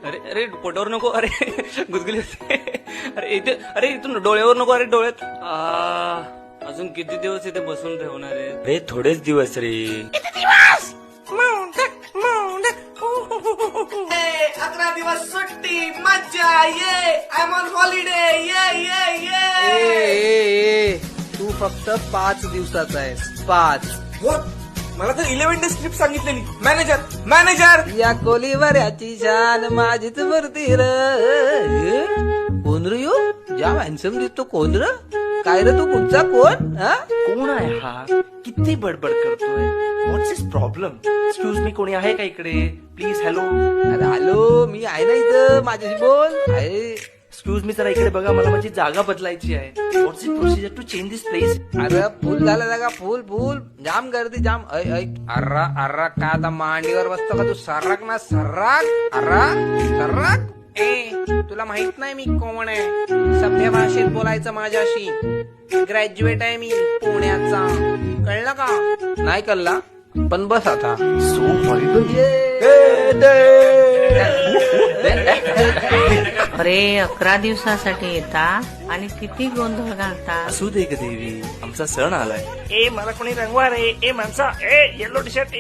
अरे अरे पोटावर नको, अरे गुदगुली होते. अरे इथे, अरे इथून डोळ्यावर नको, अरे डोळ्यात. अजून किती दिवस इथे बसून ठेवणार आहे? रे थोडेच दिवस रे. 11 दिवस सुट्टी, मज्जा, ये आय एम ऑन हॉलिडे, ये. तू फक्त 5 दिवसाचा आहेस, 5. मला तर 11 डेज ट्रिप सांगितलेली. मॅनेजर या कोलीवर याची शान माझीच वरती र. कोण रे यो? जाम हॅन्सम दिसतो. कोण र? काय रे तू? कुठचा कोण? हा? कोण आहे हा? किती बडबड करतोय? व्हॉट्स इज प्रॉब्लेम? एक्सक्यूज मी, कोणी आहे का इकडे? प्लीज. हॅलो. अरे हॅलो, मी आहे ना इथं, माझ्याशी बोल. आहे. एक्सक्यूज मी, जरा इकडे बघा, मला माझी जागा बदलायची आहे. What's is procedure to change this place? अरे फुल झालं जागा, फुल जाम गर्दी जाम. अर्रा अर्रा का आता मांडीवर बसतो का तू? सर्राक ना सर्राक. सर्राक. तुला माहित नाही मी कोण आहे? सभ्य भाषेत बोलायचं माझ्याशी. ग्रॅज्युएट आहे मी पुण्याचा. कळलं का? नाही कळला पण बस आता. So horrible. अरे 11 दिवसासाठी येता आणि किती गोंधळ घालता. असू दे ग देवी, आमचा सण आलाय. ए मला कोणी रंगवा रे. ए माणसा, ए येलो टी शर्ट.